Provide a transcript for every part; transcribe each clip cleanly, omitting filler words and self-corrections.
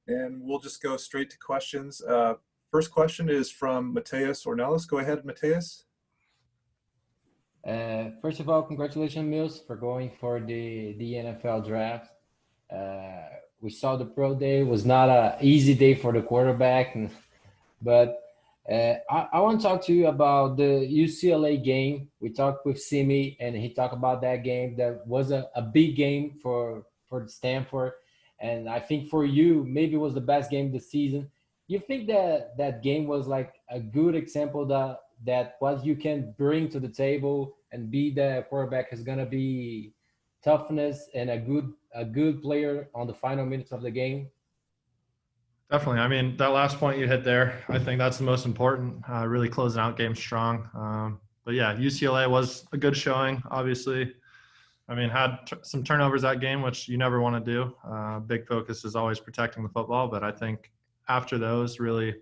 And we'll just go straight to questions. First question is from Mateus Ornelas. Go ahead, Mateus. First of all, congratulations, Mills, for going for the NFL draft. We saw the pro day. It was not an easy day for the quarterback, but I want to talk to you about the UCLA game. We talked with Simi, and he talked about that game. That was a big game for Stanford, and I think for you, maybe it was the best game this season. You think that game was like a good example that what you can bring to the table and be the quarterback is gonna be toughness and a good player on the final minutes of the game? Definitely. I mean, that last point you hit there, I think that's the most important, really closing out games strong. But yeah, UCLA was a good showing, obviously. I mean, had some turnovers that game, which you never want to do. Big focus is always protecting the football, but I think after those really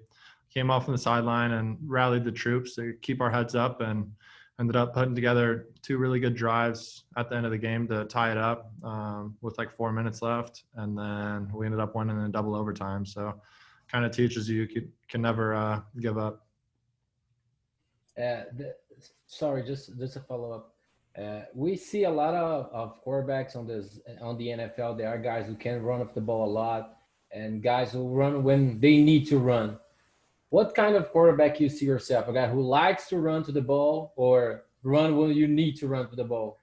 came off on the sideline and rallied the troops to keep our heads up and ended up putting together two really good drives at the end of the game to tie it up with like 4 minutes left. And then we ended up winning in double overtime. So kind of teaches you can never give up. Sorry, just a follow-up. We see a lot of quarterbacks on the NFL. There are guys who can run off the ball a lot and guys who run when they need to run. What kind of quarterback you see yourself? A guy who likes to run to the ball or run when you need to run to the ball?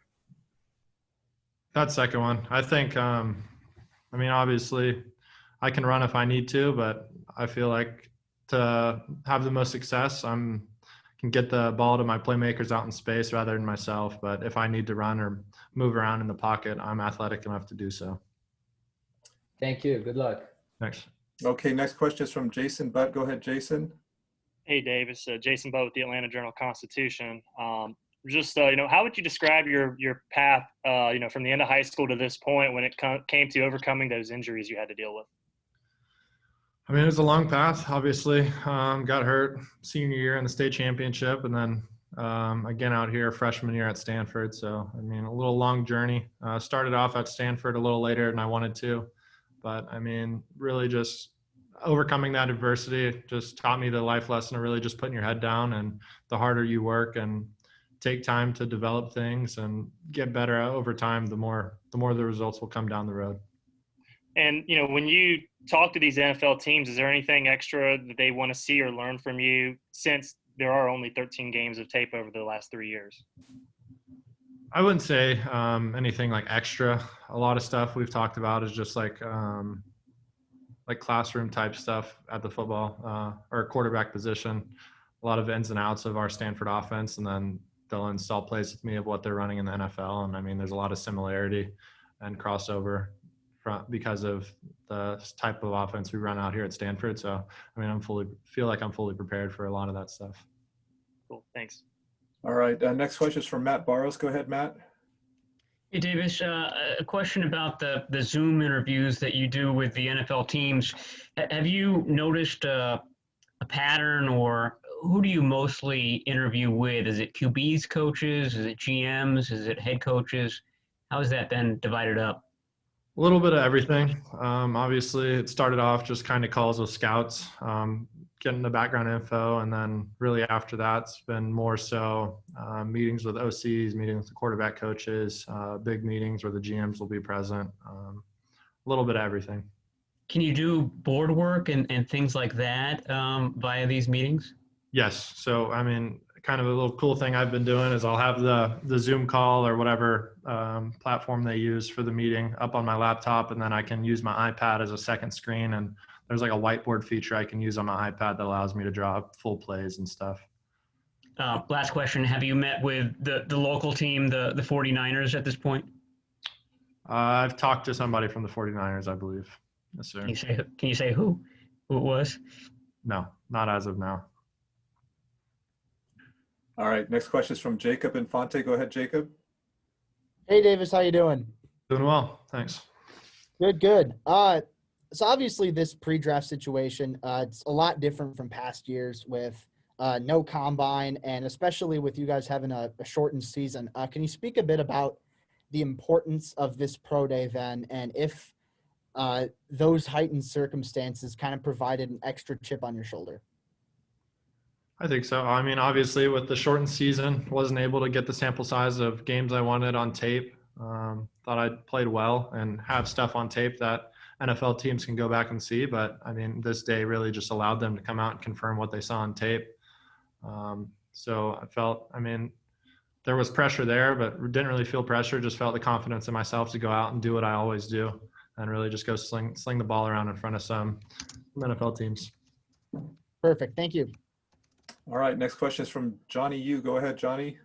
That second one. I think, I mean, obviously I can run if I need to, but I feel like to have the most success, can get the ball to my playmakers out in space rather than myself. But if I need to run or move around in the pocket, I'm athletic enough to do so. Thank you. Good luck. Thanks. Okay, next question is from Jason Butt. Go ahead, Jason. Hey, Dave. It's Jason Butt with the Atlanta Journal-Constitution. How would you describe your path, from the end of high school to this point when it came to overcoming those injuries you had to deal with? I mean, it was a long path, obviously. Got hurt senior year in the state championship, and then again out here freshman year at Stanford. So, I mean, a little long journey. Started off at Stanford a little later than I wanted to. But, I mean, really just overcoming that adversity just taught me the life lesson of really just putting your head down, and the harder you work and take time to develop things and get better over time, the more the results will come down the road. And, when you talk to these NFL teams, is there anything extra that they want to see or learn from you since there are only 13 games of tape over the last 3 years? I wouldn't say anything like extra. A lot of stuff we've talked about is just like classroom type stuff at the football or quarterback position. A lot of ins and outs of our Stanford offense, and then they'll install plays with me of what they're running in the NFL. And I mean, there's a lot of similarity and crossover because of the type of offense we run out here at Stanford. So, I mean, feel like I'm fully prepared for a lot of that stuff. Cool. Thanks. All right. Next question is from Matt Barrows. Go ahead, Matt. Hey, Davis, a question about the Zoom interviews that you do with the NFL teams. Have you noticed a pattern, or who do you mostly interview with? Is it QBs, coaches? Is it GMs? Is it head coaches? How has that been divided up? A little bit of everything. Obviously, it started off just kind of calls with scouts, getting the background info, and then really after that, it's been more so meetings with OCs, meetings with the quarterback coaches, big meetings where the GMs will be present, a little bit of everything. Can you do board work and things like that via these meetings? Yes. So, I mean, kind of a little cool thing I've been doing is I'll have the Zoom call or whatever platform they use for the meeting up on my laptop, and then I can use my iPad as a second screen, and there's like a whiteboard feature I can use on my iPad that allows me to draw full plays and stuff. Last question. Have you met with the local team, the 49ers at this point? I've talked to somebody from the 49ers, I believe. Yes, sir. Can you say who it was? No, not as of now. All right. Next question is from Jacob Infante. Go ahead, Jacob. Hey, Davis. How you doing? Doing well. Thanks. Good. So obviously this pre-draft situation, it's a lot different from past years with no combine, and especially with you guys having a shortened season. Can you speak a bit about the importance of this pro day then, and if those heightened circumstances kind of provided an extra chip on your shoulder? I think so. I mean, obviously with the shortened season, wasn't able to get the sample size of games I wanted on tape. Thought I played well and have stuff on tape that NFL teams can go back and see. But I mean, this day really just allowed them to come out and confirm what they saw on tape. So I felt, I mean, there was pressure there, but didn't really feel pressure. Just felt the confidence in myself to go out and do what I always do, and really just go sling the ball around in front of some NFL teams. Perfect. Thank you. All right, next question is from Johnny Yu. Go ahead, Johnny.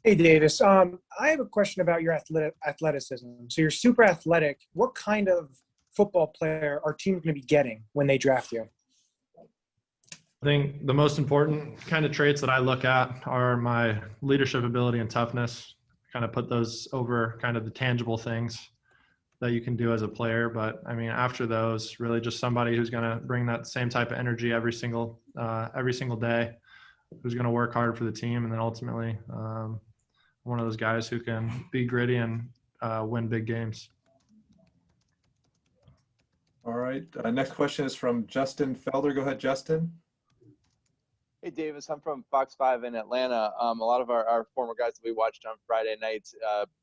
Hey, Davis. I have a question about your athleticism. So you're super athletic. What kind of football player are teams going to be getting when they draft you? I think the most important kind of traits that I look at are my leadership ability and toughness. Kind of put those over kind of the tangible things that you can do as a player. But I mean, after those, really just somebody who's going to bring that same type of energy every single day, who's going to work hard for the team, and then ultimately one of those guys who can be gritty and win big games. All right, next question is from Justin Felder. Go ahead, Justin. Hey, Davis, I'm from Fox 5 in Atlanta. A lot of our former guys that we watched on Friday nights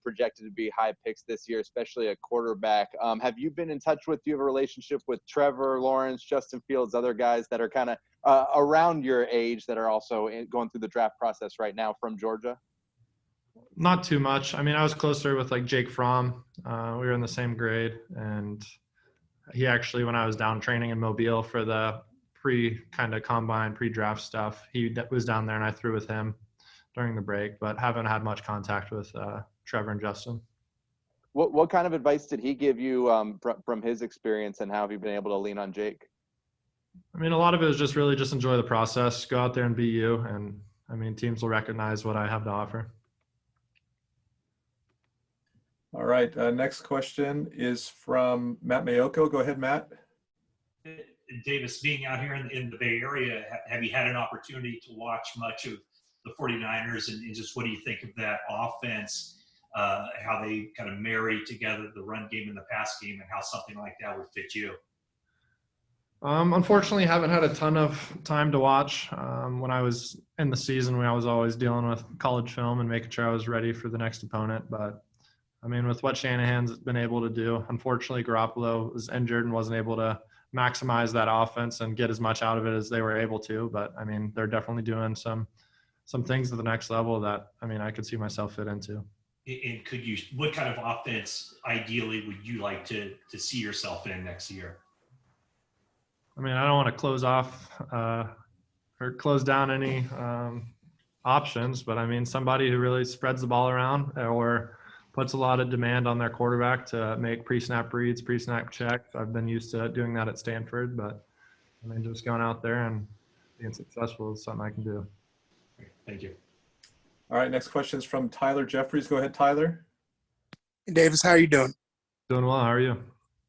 projected to be high picks this year, especially a quarterback. Have you been in touch with, do you have a relationship with Trevor Lawrence, Justin Fields, other guys that are kind of around your age that are also going through the draft process right now from Georgia? Not too much. I mean, I was closer with like Jake Fromm. We were in the same grade, and he actually, when I was down training in Mobile for the combine pre-draft stuff, he was down there and I threw with him during the break, but haven't had much contact with Trevor and Justin. What kind of advice did he give you from his experience, and how have you been able to lean on Jake? I mean, a lot of it was just really just enjoy the process, go out there and be you. And I mean, teams will recognize what I have to offer. All right, next question is from Matt Mayoko. Go ahead, Matt. Davis, being out here in the Bay Area, have you had an opportunity to watch much of the 49ers, and just what do you think of that offense, how they kind of marry together the run game and the pass game, and how something like that would fit you? Unfortunately, haven't had a ton of time to watch. When I was in the season, I was always dealing with college film and making sure I was ready for the next opponent. But I mean, with what Shanahan's been able to do, unfortunately, Garoppolo was injured and wasn't able to maximize that offense and get as much out of it as they were able to. But I mean, they're definitely doing some things at the next level that, I mean, I could see myself fit into. And what kind of offense ideally would you like to see yourself in next year? I mean, I don't want to close off or close down any options, but I mean, somebody who really spreads the ball around or puts a lot of demand on their quarterback to make pre-snap reads, pre-snap checks. I've been used to doing that at Stanford, but I mean, just going out there and being successful is something I can do. Thank you. All right, next question is from Tyler Jeffries. Go ahead, Tyler. Hey, Davis, how are you doing? Doing well. How are you?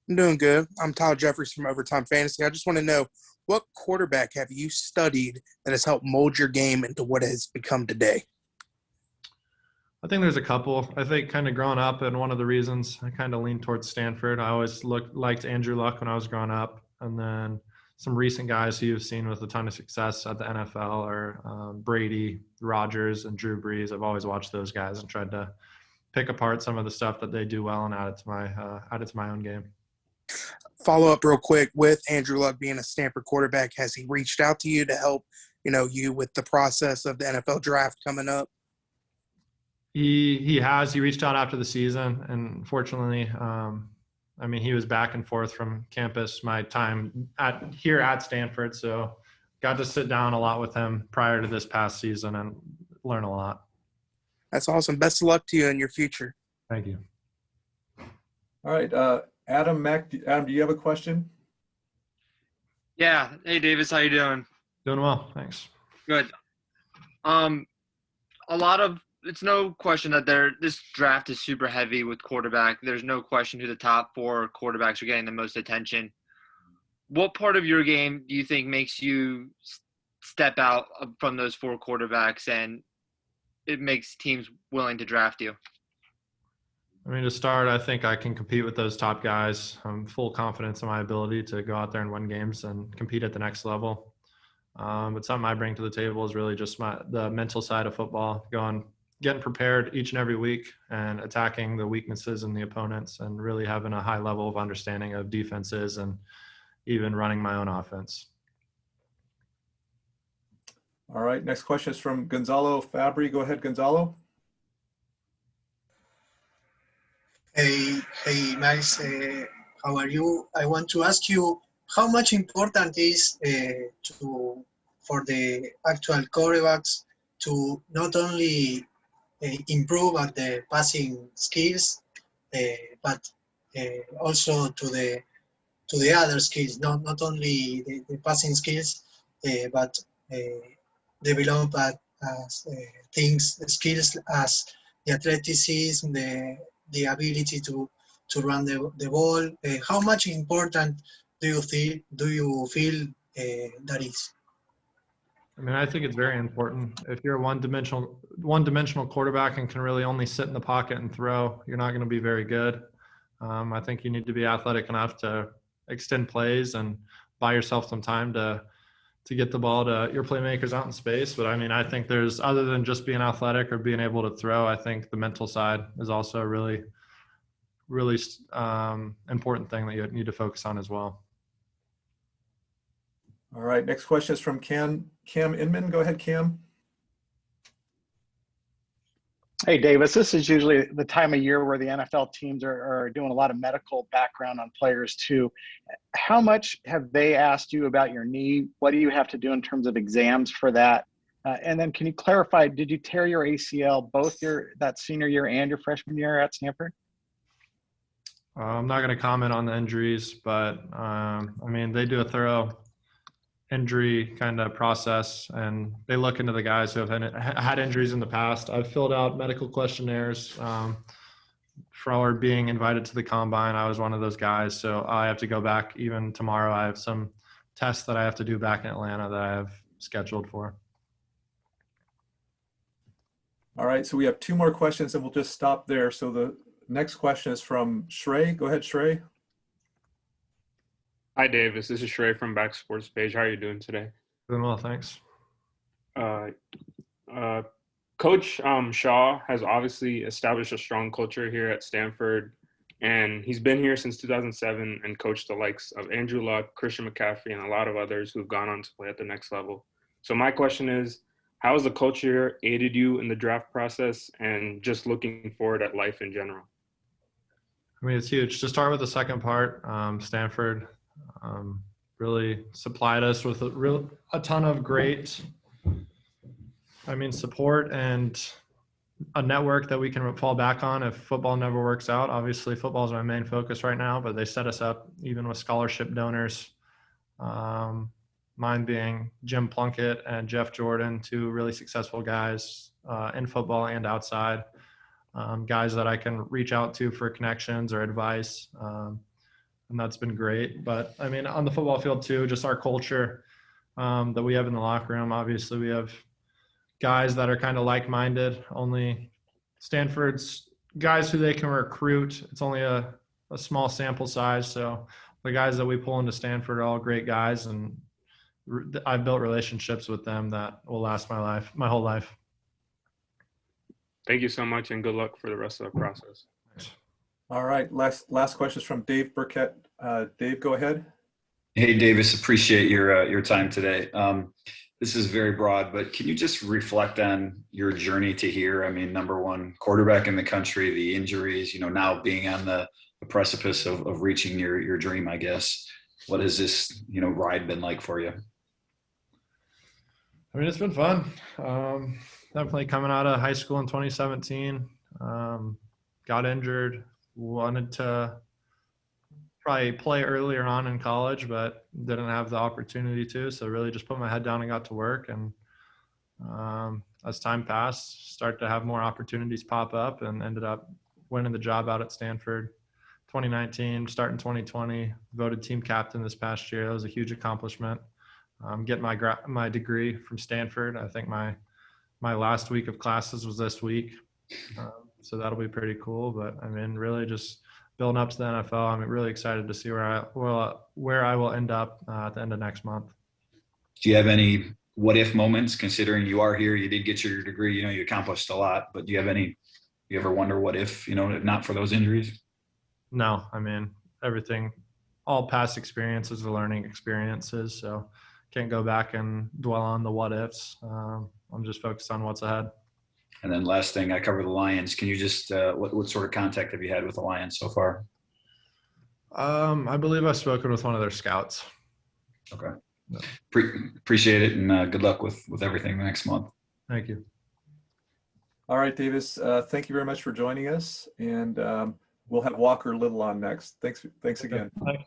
I'm doing good. I'm Tyler Jeffries from Overtime Fantasy. I just want to know, what quarterback have you studied that has helped mold your game into what it has become today? I think there's a couple. I think kind of growing up, and one of the reasons I kind of leaned towards Stanford, I always liked Andrew Luck when I was growing up. And then some recent guys who you've seen with a ton of success at the NFL are Brady, Rodgers, and Drew Brees. I've always watched those guys and tried to pick apart some of the stuff that they do well and add it to my own game. Follow up real quick, with Andrew Luck being a Stanford quarterback, has he reached out to you to help, you with the process of the NFL draft coming up? He reached out after the season, and fortunately, I mean, he was back and forth from campus my time here at Stanford, so got to sit down a lot with him prior to this past season and learn a lot. That's awesome. Best of luck to you in your future. Thank you. All right, Adam do you have a question? Yeah. Hey, Davis, how you doing? Doing well, thanks. Good. It's no question that this draft is super heavy with quarterback. There's no question who the top 4 quarterbacks are getting the most attention. What part of your game do you think makes you step out from those 4 quarterbacks and it makes teams willing to draft you? I mean, to start, I think I can compete with those top guys. I'm full confidence in my ability to go out there and win games and compete at the next level. But something I bring to the table is really just the mental side of football, getting prepared each and every week and attacking the weaknesses in the opponents and really having a high level of understanding of defenses and even running my own offense. All right, next question is from Gonzalo Fabri. Go ahead, Gonzalo. Hey, nice. How are you? I want to ask you how much important is for the actual quarterbacks to not only improve at the passing skills, but also to the other skills, not only the passing skills, but develop skills as the athleticism, the ability to run the ball. How much important do you feel that is? I mean, I think it's very important. If you're a one-dimensional quarterback and can really only sit in the pocket and throw, you're not going to be very good. I think you need to be athletic enough to extend plays and buy yourself some time to get the ball to your playmakers out in space. But I mean, I think there's, other than just being athletic or being able to throw, I think the mental side is also a really important thing that you need to focus on as well. All right, next question is from Cam Inman. Go ahead, Cam. Hey, Davis, this is usually the time of year where the NFL teams are doing a lot of medical background on players too. How much have they asked you about your knee? What do you have to do in terms of exams for that? And then can you clarify, did you tear your ACL both that senior year and your freshman year at Stanford? I'm not going to comment on the injuries, but I mean, they do a thorough injury kind of process and they look into the guys who have had injuries in the past. I've filled out medical questionnaires for being invited to the combine. I was one of those guys, so I have to go back even tomorrow. I have some tests that I have to do back in Atlanta that I have scheduled for. All right, so we have two more questions and we'll just stop there. So the next question is from Shrey. Go ahead, Shrey. Hi, Davis. This is Shrey from Back Sports Page. How are you doing today? Doing well, thanks. Coach Shaw has obviously established a strong culture here at Stanford, and he's been here since 2007 and coached the likes of Andrew Luck, Christian McCaffrey, and a lot of others who've gone on to play at the next level. So my question is, how has the culture aided you in the draft process and just looking forward at life in general? I mean, it's huge. To start with the second part, Stanford really supplied us with a ton of great, support and a network that we can fall back on if football never works out. Obviously, football is my main focus right now, but they set us up even with scholarship donors. Mine being Jim Plunkett and Jeff Jordan, two really successful guys in football and outside, guys that I can reach out to for connections or advice. And that's been great. But I mean, on the football field too, just our culture that we have in the locker room. Obviously, we have guys that are kind of like-minded. Only Stanford's guys who they can recruit. It's only a small sample size. So the guys that we pull into Stanford are all great guys, and I've built relationships with them that will last my whole life. Thank you so much, and good luck for the rest of the process. All right, last question is from Dave Burkett. Dave, go ahead. Hey, Davis, appreciate your time today. This is very broad, but can you just reflect on your journey to here? I mean, number one, quarterback in the country, the injuries, now being on the precipice of reaching your dream, I guess. What has this, ride been like for you? I mean, it's been fun. Definitely coming out of high school in 2017, got injured, wanted to probably play earlier on in college, but didn't have the opportunity to. So really just put my head down and got to work. And as time passed, started to have more opportunities pop up and ended up winning the job out at Stanford 2019, starting 2020, voted team captain this past year. That was a huge accomplishment. Getting my degree from Stanford. I think my last week of classes was this week. So that'll be pretty cool. But I mean, really just building up to the NFL. I'm really excited to see where I will end up at the end of next month. Do you have any what if moments, considering you are here, you did get your degree, you know, you accomplished a lot, but do you have any, you ever wonder what if, you know, if not for those injuries? No, I mean, everything, all past experiences are learning experiences. So can't go back and dwell on the what ifs. I'm just focused on what's ahead. And then last thing, I cover the Lions. Can you just, what sort of contact have you had with the Lions so far? I believe I've spoken with one of their scouts. Okay. Appreciate it, and good luck with everything next month. Thank you. All right, Davis, thank you very much for joining us. And we'll have Walker Little on next. Thanks again. Thanks.